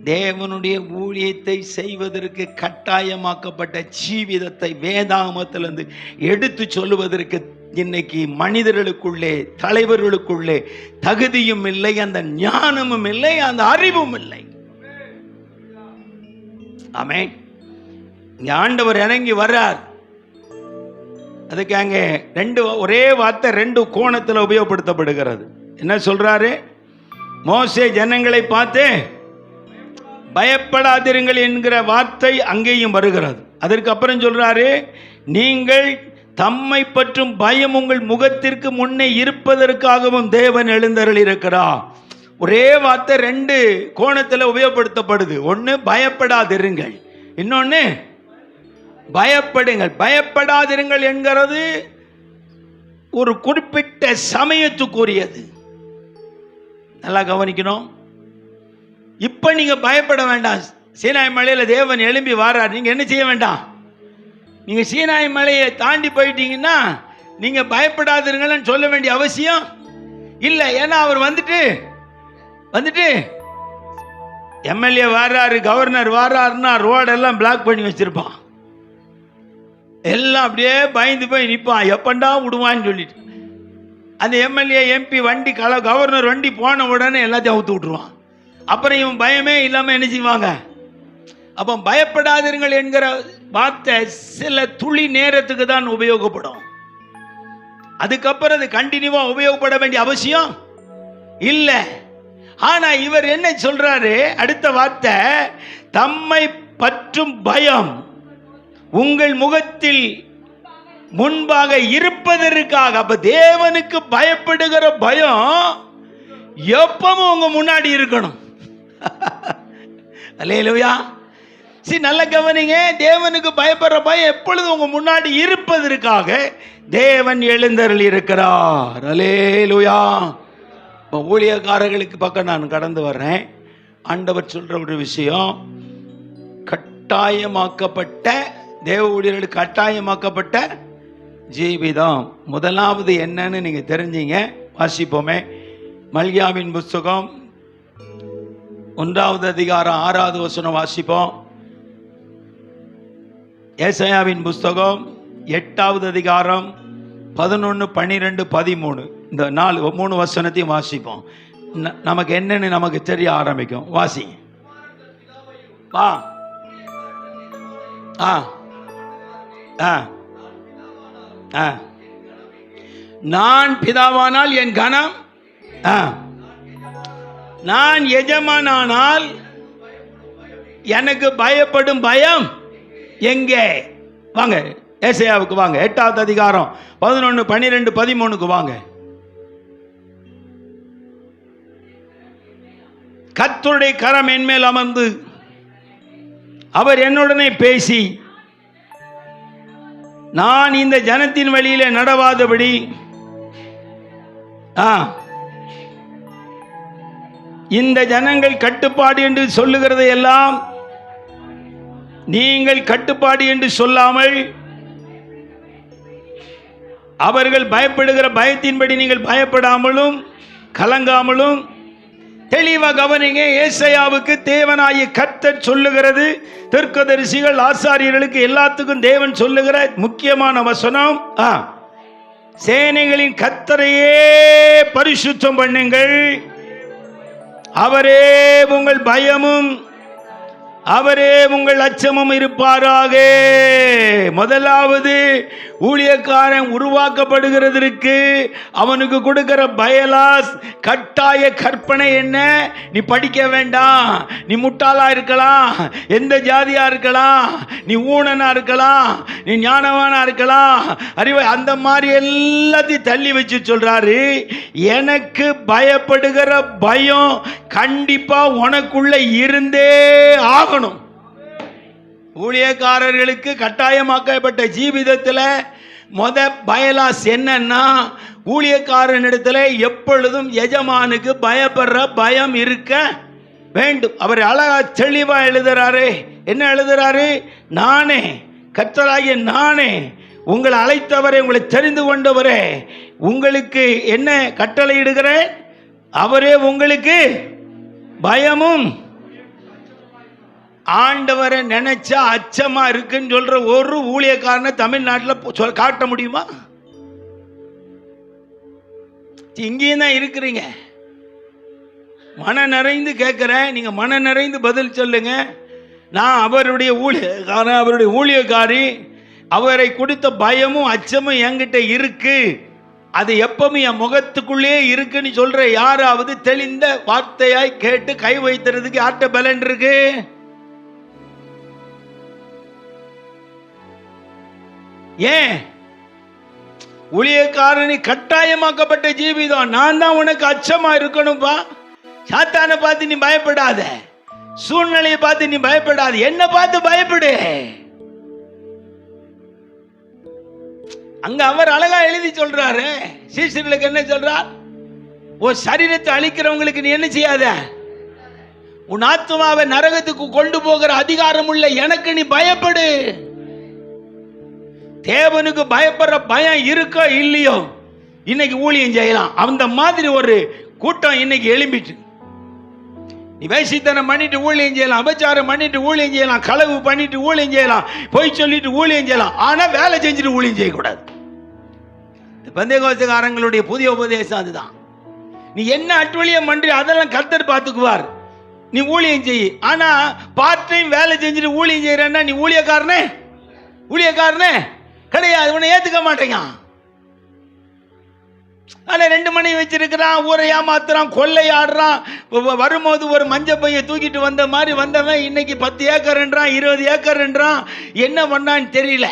தேவனுடைய ஊழியத்தை செய்வதற்கு கட்டாயமாக்கப்பட்ட ஜீவிதத்தை வேதாகமத்திலிருந்து எடுத்து சொல்லுவதற்கு இன்னைக்கு மனிதர்களுக்குள்ளே, தலைவர்களுக்குள்ளே தகுதியும் இல்லை, அந்த ஞானமும் இல்லை, அந்த அறிவும் இல்லை. ஆமென். இங்க ஆண்டவர் இறங்கி வர்றார். அதுக்கு அங்கே ஒரே வார்த்தை ரெண்டு கோணத்தில் உபயோகப்படுத்தப்படுகிறது. என்ன சொல்றாரு? மோசே ஜனங்களை பார்த்து பயப்படாதிருங்கள் என்கிற வார்த்தை அங்கேயும் வருகிறது. அதற்கு அப்புறம் சொல்றாரு, நீங்கள் தம்மை பற்றும் பயம் உங்கள் முகத்திற்கு முன்னே இருப்பதற்காகவும் தேவன் எழுந்தருள் இருக்கிறார். ஒரே வார்த்தை ரெண்டு கோணத்தில் உபயோகப்படுத்தப்படுது. ஒன்று பயப்படாதிருங்கள், இன்னொன்று பயப்படுங்கள். பயப்படாதிருங்கள் என்கிறது ஒரு குறிப்பிட்ட சமயத்துக்குரியது. நல்லா கவனிக்கணும். இப்ப நீங்க பயப்பட வேண்டாம். சீனாய் மலையில தேவன் எழும்பி வாரார், நீங்க என்ன செய்ய வேண்டாம். நீங்க சீனாய் மலையை தாண்டி போயிட்டீங்கன்னா நீங்க பயப்படாதிருங்கன்னு சொல்ல வேண்டிய அவசியம் இல்லை. ஏன்னா அவர் வந்துட்டு எம்எல்ஏ வாராரு, கவர்னர் வாராருன்னா ரோடெல்லாம் பிளாக் பண்ணி வச்சிருப்பான். எல்லாம் அப்படியே பயந்து போய் நிற்பான், எப்பண்டா விடுவான்னு சொல்லிட்டு. அந்த எம்எல்ஏ எம்பி வண்டி கவர்னர் வண்டி போன உடனே எல்லாத்தையும் அவுத்து விட்டுருவான். அப்புறம் இவன் பயமே இல்லாமல் என்ன செய்வாங்க. அப்போ பயப்படாதிருங்கள் என்கிற வார்த்தை சில துளி நேரத்துக்கு தான் உபயோகப்படும். அதுக்கப்புறம் அது கண்டினியூவா உபயோகப்பட வேண்டிய அவசியம் இல்லை. ஆனா இவர் என்ன சொல்றாரு? அடுத்த வார்த்தை, தம்மை பற்றும் பயம் உங்கள் முகத்தில் முன்பாக இருப்பதற்காக. அப்ப தேவனுக்கு பயப்படுகிற பயம் எப்பவும் உங்க முன்னாடி இருக்கணும். அல்லேலூயா. நல்ல கவனிங்க. தேவனுக்கு பயப்படுற பயம் எப்பொழுது உங்க முன்னாடி இருப்பதற்காக தேவன் எழுந்தருள் இருக்கிறார். அல்லேலூயா. ஊழியக்காரர்களுக்கு பக்கம் நான் கடந்து வர்றேன். ஆண்டவர் சொல்ற ஒரு விஷயம், கட்டாயமாக்கப்பட்ட தேவ ஊழியர்களுக்கு கட்டாயமாக்கப்பட்ட ஜீவிதம். முதலாவது என்னன்னு நீங்க தெரிஞ்சீங்க. வாசிப்போமே. மல்கியாவின் புஸ்தகம் 1வது அதிகாரம் 6வது வசனம் வாசிப்போம். ஏசாயாவின் புஸ்தகம் 8வது அதிகாரம் 11, 12, 13 இந்த 3 வசனத்தையும் வாசிப்போம். நமக்கு என்னன்னு நமக்கு தெரிய ஆரம்பிக்கும். வாசி. வா. நான் பிதாவானால் என் கனம், நான் எஜமானானால் எனக்கு பயப்படும் பயம் எங்கே? வாங்க ஏசாயாவுக்கு வாங்க. 8வது அதிகாரம் 11, 12, 13க்கு வாங்க. கர்த்தருடைய கரம் என்மேல் அமர்ந்து அவர் என்னுடனே பேசி, நான் இந்த ஜனத்தின் வழியிலே நடவாதபடி இந்த ஜனங்கள் கட்டுப்பாடு என்று சொல்லுகிறதை எல்லாம் நீங்கள் கட்டுப்பாடு என்று சொல்லாமல் அவர்கள் பயப்படுகிற பயத்தின்படி நீங்கள் பயப்படாமலும் கலங்காமலும். தெளிவா கவனிங்க. ஏசாயாவுக்கு தேவனாகிய கர்த்தர் சொல்லுகிறது. தீர்க்கதரிசிகள் ஆசாரியர்களுக்கு எல்லாத்துக்கும் தேவன் சொல்லுகிற முக்கியமான வசனம், சேனைகளின் கர்த்தரையே பரிசுத்தம் பண்ணுங்கள், அவரே உங்கள் பயமும் அவரே உங்கள் அச்சமும் இருப்பாராக. முதலாவது ஊழியக்காரன் உருவாக்கப்படுகிறதற்கு அவனுக்கு கொடுக்கிற பயலாஸ் கட்டாய கற்பனை என்ன? நீ படிக்க வேண்டாம், நீ முட்டாளா இருக்கலாம், எந்த ஜாதியா இருக்கலாம், நீ ஊனனா இருக்கலாம், நீ ஞானவானா இருக்கலாம், அறிவை அந்த மாதிரி எல்லாத்தையும் தள்ளி வச்சு சொல்றாரு, எனக்கு பயப்படுகிற பயம் கண்டிப்பா உனக்குள்ள இருந்தே ஆகணும். ஊழியக்காரர்களுக்கு கட்டாயமாக்கப்பட்ட ஜீவிதத்தில் பயலாஸ் என்னன்னா, ஊழியக்காரனிடத்தில் எப்பொழுதும் எஜமானுக்கு பயப்படுற பயம் இருக்க வேண்டும். அவர் அழகா தெளிவா எழுதுறாரு. என்ன எழுதுறாரு? நானே கர்த்தராகிய நானே உங்களை அழைத்தவரே, உங்களை தெரிந்து கொண்டவரே, உங்களுக்கு என்ன கட்டளை இடுகிறேன்? அவரே உங்களுக்கு பயமும் ஆண்டவரை நினைச்சா அச்சமா இருக்குன்னு சொல்ற ஒரு ஊழியக்காரனை தமிழ்நாட்டில் காட்ட முடியுமா? இங்கேயும் தான் இருக்கிறீங்க. மன நிறைந்து கேட்கிறேன், நீங்க மன நிறைந்து பதில் சொல்லுங்க. நான் அவருடைய ஊழியக்காரி, அவரை கொடுத்த பயமும் அச்சமும் என்கிட்ட இருக்கு, அது எப்பவும் என் முகத்துக்குள்ளே இருக்குன்னு சொல்ற யாராவது தெளிந்த வார்த்தையாய் கேட்டு கை வைத்துறதுக்கு யார்கிட்ட பலன் இருக்கு? ஏன் ஊழியக்காரனி கட்டாயமாக்கப்பட்ட ஜீவிதம். நான் தான் உனக்கு அச்சமா இருக்கணும்பா. சாத்தானை பார்த்து நீ பயப்படாத, சூழ்நிலையை பார்த்து நீ பயப்படாத, என்ன பார்த்து பயப்படு. அங்க அவர் அழகா எழுதி சொல்றாரு, சீசர்களுக்கு என்ன சொல்றார்? ஓ சரீரத்தை அழிக்கிறவங்களுக்கு நீ என்ன செய்யாத, உன் ஆத்மாவை நரகத்துக்கு கொண்டு போகிற அதிகாரம் உள்ள எனக்கு நீ பயப்படு. தேவனுக்கு பயப்படுற பயம் இருக்கோ இல்லையோ இன்னைக்கு ஊழியம் செய்யலாம். அந்த மாதிரி ஒரு கூட்டம் இன்னைக்கு எழும்பிட்டு, நீ வேசித்தனம் பண்ணிட்டு ஊழியம் செய்யலாம், அபச்சாரம் பண்ணிட்டு ஊழியம் செய்யலாம், களவு பண்ணிட்டு ஊழியம் செய்யலாம், பொய் சொல்லிட்டு ஊழியம் செய்யலாம், ஆனா வேலை செஞ்சுட்டு ஊழியம் செய்யக்கூடாது. பெந்தேகோஸ்தேக்காரங்களுடைய புதிய உபதேசம் அதுதான். நீ என்ன அட்டுழியம் பண்ற அதெல்லாம் கர்த்தர் பார்த்துக்குவார், நீ ஊழியம் செய். ஆனா பார்ட் டைம் வேலை செஞ்சுட்டு ஊழியம் செய்யறேன்னா நீ ஊழியக்காரனே கிடையாது, உன்னை ஏத்துக்க மாட்டேங்க. ஆனா 2 மணி வச்சிருக்கிறான், ஊரை ஏமாத்துறான், கொள்ளையாடுறான். வரும்போது ஒரு மஞ்ச பைய தூக்கிட்டு வந்த மாதிரி வந்தவன் இன்னைக்கு 10 ஏக்கர்ன்றான், 20 ஏக்கர்ன்றான். என்ன பண்ணான்னு தெரியல.